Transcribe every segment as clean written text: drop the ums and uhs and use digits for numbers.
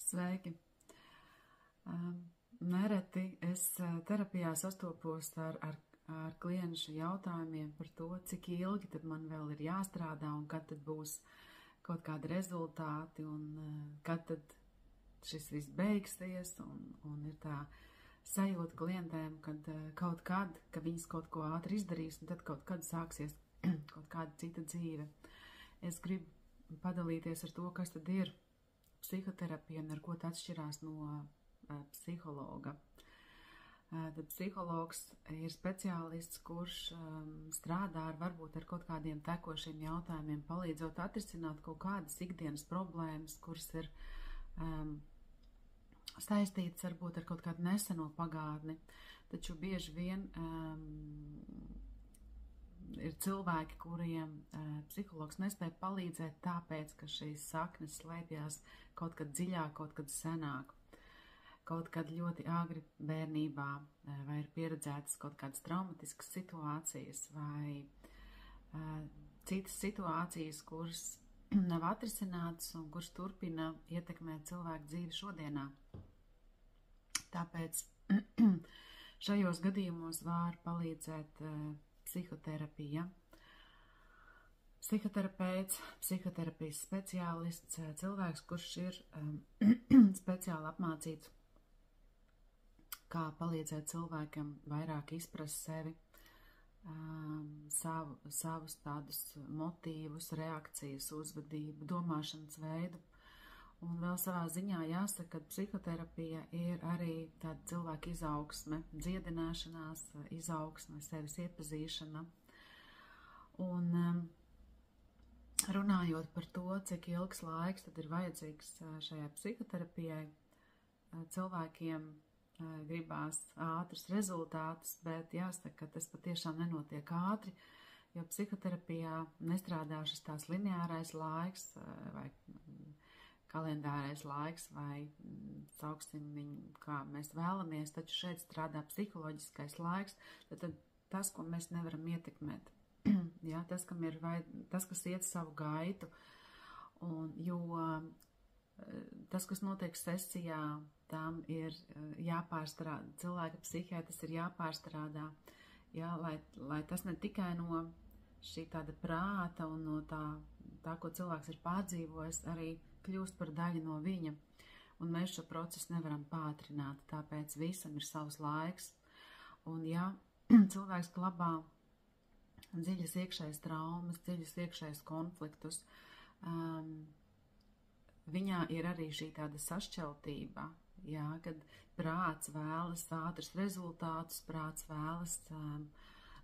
Sveiki! Nereti es terapijā sastopos ar klienšu jautājumiem par to, cik ilgi tad man vēl ir jāstrādā un kad tad būs kaut kādi rezultāti un kad tad šis viss beigsies un ir tā sajūta klientēm, kad kaut kad, ka viņas kaut ko ātri izdarīs un tad kaut kad sāksies kaut kāda cita dzīve. Es gribu padalīties ar to, kas tad ir psihoterapija un ar ko tā atšķirās no psihologa. Tad psihologs ir speciālists, kurš strādā varbūt ar kaut kādiem tekošiem jautājumiem, palīdzot atrisināt kaut kādas ikdienas problēmas, kuras ir saistītas varbūt ar kaut kādu neseno pagātni. Taču bieži vien ir cilvēki, kuriem psihologs nespēja palīdzēt tāpēc, ka šīs saknes slēpjas kaut kad dziļāk, kaut kad senāk, kaut kad ļoti agri bērnībā, vai ir pieredzētas kaut kādas traumatiskas situācijas vai citas situācijas, kuras nav atrisinātas un kuras turpina ietekmēt cilvēku dzīvi šodienā. Tāpēc šajos gadījumos var palīdzēt psihoterapija. Psihoterapeits, psihoterapijas speciālists, cilvēks, kurš ir speciāli apmācīts, kā palīdzēt cilvēkam vairāk izprast sevi, savus tādus motīvus, reakcijas, uzvedību, domāšanas veidu. Un vēl savā ziņā jāsaka, ka psihoterapija ir arī tāda cilvēka izaugsme, dziedināšanās, izaugsme, sevis iepazīšana. Un runājot par to, cik ilgs laiks tad ir vajadzīgs šajai psihoterapijai, cilvēkiem gribās ātrus rezultātus, bet jāsaka, ka tas patiešām nenotiek ātri, jo psihoterapijā nestrādā šis tās lineārais laiks vai kalendārais laiks vai sauksim viņu, kā mēs vēlamies, taču šeit strādā psiholoģiskais laiks, tad tas, ko mēs nevaram ietekmēt, ja, tas, kas iet savu gaitu, jo tas, kas notiek sesijā, tam ir jāpārstrādā, cilvēka psihē tas ir jāpārstrādā, ja, lai tas ne tikai no šī tāda prāta un no tā, ko cilvēks ir pārdzīvojis, arī kļūst par daļu no viņa, un mēs šo procesu nevaram pātrināt, tāpēc visam ir savs laiks, un ja cilvēks glabā dziļas iekšējas traumas, dziļas iekšējas konfliktus, viņā ir arī šī tāda sašķeltība, jā, kad prāts vēlas ātrus rezultātus, prāts vēlas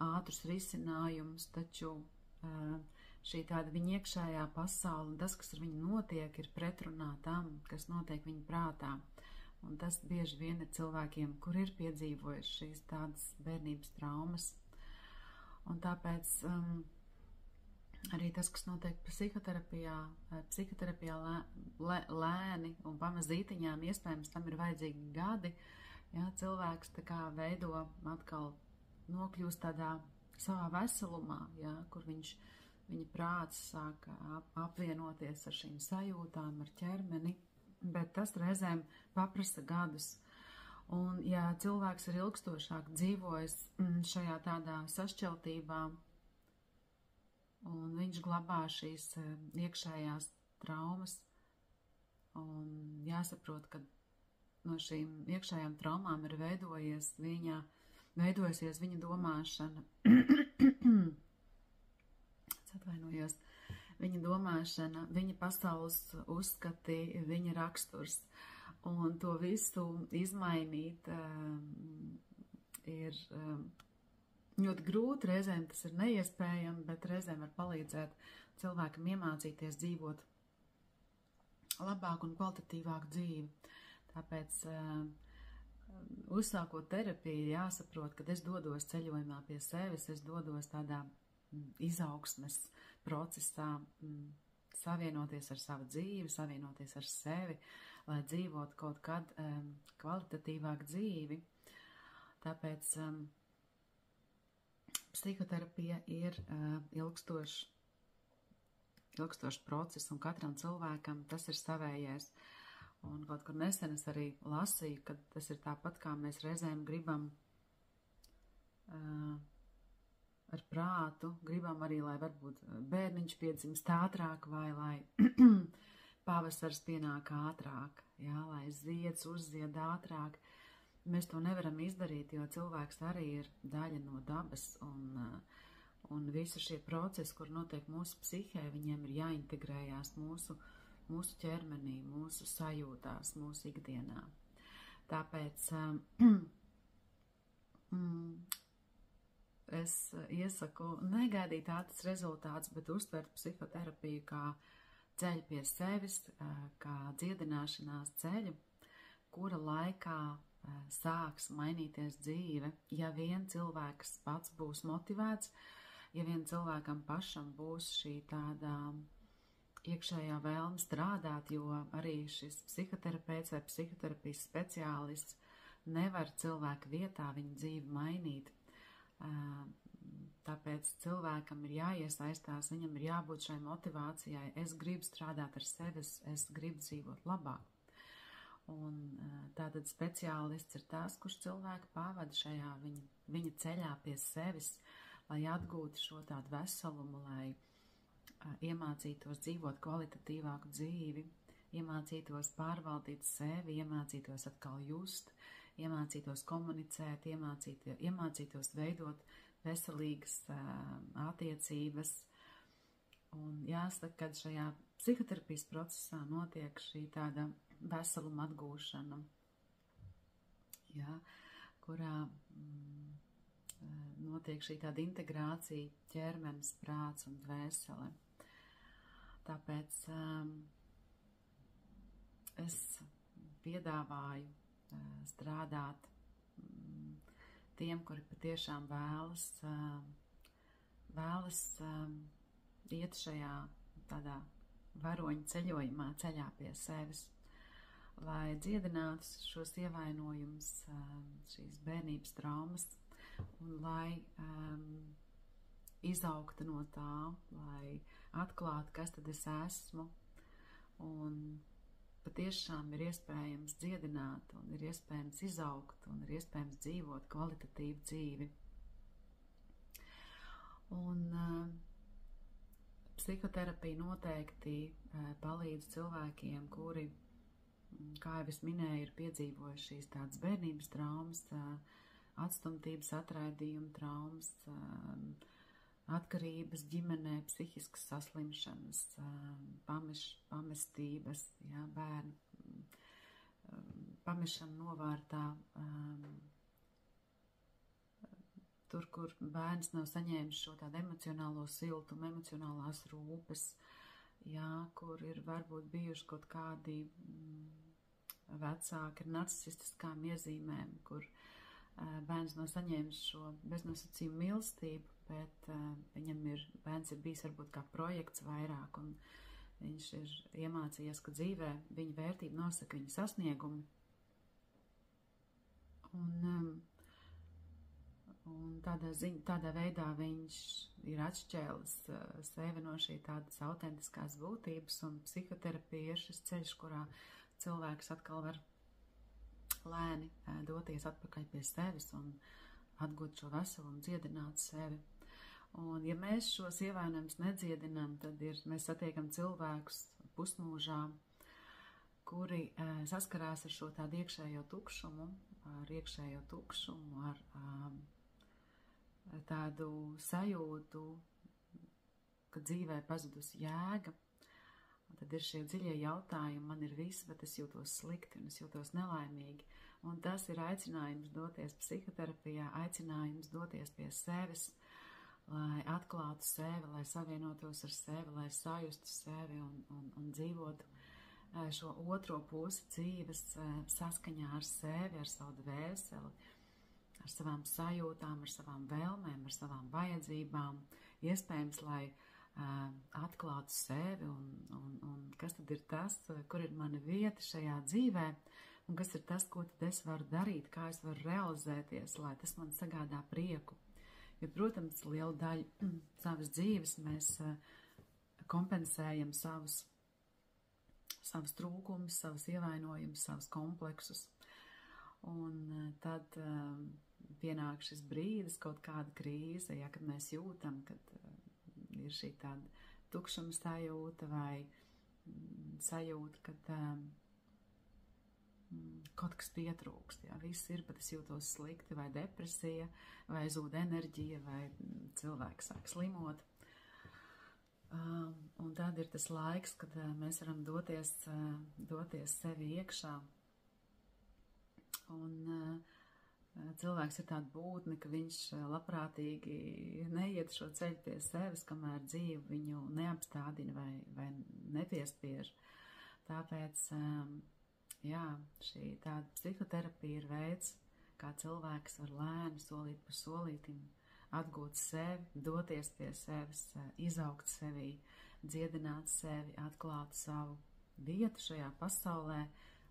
ātrus risinājumus, taču šī tāda viņa iekšējā pasaule, tas, kas ar viņu notiek, ir pretrunā tam, kas notiek viņa prātā. Un tas bieži vien ir cilvēkiem, kur ir piedzīvojuši šīs tādas bērnības traumas. Un tāpēc arī tas, kas notiek psihoterapijā lēni un pamazītiņām, iespējams, tam ir vajadzīgi gadi. Ja, cilvēks tā kā veido atkal nokļūst tādā savā veselumā, ja, kur viņa prāts sāk apvienoties ar šīm sajūtām, ar ķermeni, bet tas reizēm paprasa gadus. Un ja cilvēks ir ilgstošāk dzīvojis šajā tādā sašķeltībā, un viņš glabā šīs iekšējās traumas, un jāsaprot, ka no šīm iekšējām traumām ir veidojusies viņa domāšana, viņa domāšana, viņa pasaules uzskati, viņa raksturs. Un to visu izmainīt ir ļoti grūti, reizēm tas ir neiespējami, bet reizēm var palīdzēt cilvēkam iemācīties dzīvot labāku un kvalitatīvāku dzīvi. Tāpēc uzsākot terapiju, jāsaprot, kad es dodos ceļojumā pie sevis, es dodos tādā izaugsmes procesā, savienoties ar savu dzīvi, savienoties ar sevi, lai dzīvotu kaut kad kvalitatīvāk dzīvi. Tāpēc psihoterapija ir ilgstošs process, un katram cilvēkam tas ir savējais. Un kaut kur nesen es arī lasīju, ka tas ir tāpat, kā mēs reizēm gribam ar prātu, gribam arī, lai varbūt bērniņš piedzimst ātrāk vai lai pavasars pienāk ātrāk, jā, lai zieds uzzied ātrāk. Mēs to nevaram izdarīt, jo cilvēks arī ir daļa no dabas un visi šie procesi, kur notiek mūsu psihē, viņiem ir jāintegrējās mūsu ķermenī, mūsu sajūtās, mūsu ikdienā. Tāpēc es iesaku negaidīt ātras rezultātus, bet uztvert psihoterapiju kā ceļu pie sevis, kā dziedināšanās ceļu, kura laikā sāks mainīties dzīve, ja vien cilvēks pats būs motivēts, ja vien cilvēkam pašam būs šī tāda iekšējā vēlme strādāt, jo arī šis psihoterapeits vai psihoterapijas speciālists nevar cilvēka vietā viņu dzīvi mainīt. Tāpēc cilvēkam ir jāiesaistās, viņam ir jābūt šai motivācijai. Es gribu strādāt ar sevi, es gribu dzīvot labāk. Un tātad speciālists ir tas, kurš cilvēku pavada šajā viņa ceļā pie sevis, lai atgūtu šo tādu veselumu, lai iemācītos dzīvot kvalitatīvāku dzīvi, iemācītos pārvaldīt sevi, iemācītos atkal just, iemācītos komunicēt, iemācītos veidot veselīgas attiecības. Un jāsaka, ka šajā psihoterapijas procesā notiek šī tāda veseluma atgūšana, jā, kurā notiek šī tāda integrācija ķermenis, prāts un dvēsele. Tāpēc es piedāvāju strādāt tiem, kuri patiešām vēlas iet šajā tādā varoņu ceļojumā, ceļā pie sevis, lai dziedinātu šos ievainojumus, šīs bērnības traumas, un lai izaugtu no tā, lai atklātu, kas tad es esmu, un patiešām ir iespējams dziedināt, un ir iespējams izaugt, un ir iespējams dzīvot kvalitatīvu dzīvi. Un psihoterapija noteikti palīdz cilvēkiem, kuri, kā jau es minēju, ir piedzīvojuši šīs tādas bērnības traumas, atstumtības, atraidījuma traumas, atkarības ģimenē, psihiskas saslimšanas, pamestības, jā, bērnu pamešana novārtā, tur, kur bērns nav saņēmis šo tādu emocionālo siltumu, emocionālās rūpes, jā, kur ir varbūt bijuši kaut kādi vecāki ar narcisistiskām iezīmēm, kur bērns nav saņēmis šo beznosacījumu mīlestību, bet bērns ir bijis varbūt kā projekts vairāk, un viņš ir iemācījies, ka dzīvē viņa vērtība nosaka viņa sasniegumi. Un tādā veidā viņš ir atšķēlis sevi no šī tādas autentiskās būtības, un psihoterapija ir šis ceļš, kurā cilvēks atkal var lēni doties atpakaļ pie sevis un atgūt šo veselumu, dziedināt sevi. Un ja mēs šos ievainojumus nedziedinām, tad mēs satiekam cilvēkus pusmūžā, kuri saskarās ar šo tādu iekšējo tukšumu, ar tādu sajūtu, ka dzīvē pazudusi jēga. Un tad ir šie dziļie jautājumi, man ir viss, bet es jūtos slikti un es jūtos nelaimīgi. Un tas ir aicinājums doties psihoterapijā, aicinājums doties pie sevis, lai atklātu sevi, lai savienotos ar sevi, lai sajustu sevi un dzīvotu šo otro pusi dzīves saskaņā ar sevi, ar savu dvēseli, ar savām sajūtām, ar savām vēlmēm, ar savām vajadzībām. Iespējams, lai atklātu sevi un kas tad ir tas, kur ir mana vieta šajā dzīvē, un kas ir tas, ko tad es varu darīt, kā es varu realizēties, lai tas man sagādā prieku. Jo, protams, lielu daļu savas dzīves mēs kompensējam savus trūkumus, savus ievainojumus, savus kompleksus. Un tad pienāk šis brīdis, kaut kāda krīze, ja, kad mēs jūtam, kad ir šī tāda tukšuma sajūta vai sajūta, kad kaut kas pietrūkst, ja, viss ir, bet es jūtos slikti, vai depresija, vai zūd enerģija, vai cilvēks sāk slimot. Un tad ir tas laiks, kad mēs varam doties sevi iekšā. Un cilvēks ir tāda būtne, ka viņš labprātīgi neiet šo ceļu pie sevis, kamēr dzīve viņu neapstādina vai nepiespiež. Tāpēc, jā, šī tāda psihoterapija ir veids, kā cilvēks var lēni, solīt pa solītim atgūt sevi, doties pie sevis, izaugt sevī, dziedināt sevi, atklāt savu vietu šajā pasaulē,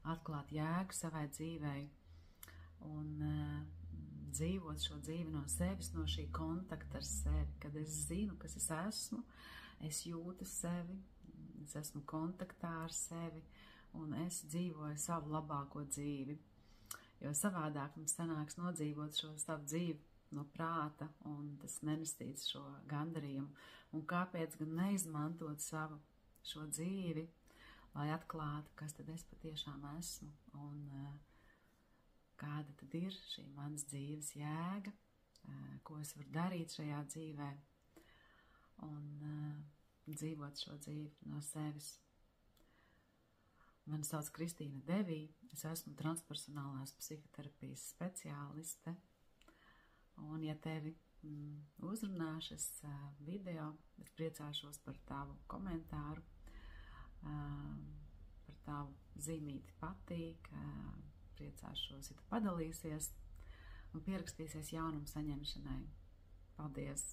atklāt jēgu savai dzīvei un dzīvot šo dzīvi no sevis, no šī kontakta ar sevi, kad es zinu, kas es esmu, es jūtu sevi, es esmu kontaktā ar sevi un es dzīvoju savu labāko dzīvi, jo savādāk mums sanāks nodzīvot šo savu dzīvi no prāta, un tas nenestīts šo gandarījumu. Un kāpēc gan neizmantot savu šo dzīvi, lai atklātu, kas tad es patiešām esmu, un kāda tad ir šī manas dzīves jēga, ko es varu darīt šajā dzīvē, un dzīvot šo dzīvi no sevis. Mani sauc Kristīna Devī, es esmu transpersonālās psihoterapijas speciāliste. Un, ja tevi uzrunā šis video, es priecāšos par tavu komentāru, par tavu zīmīti patīk, priecāšos, ja tu padalīsies un pierakstīsies jaunumu saņemšanai. Paldies!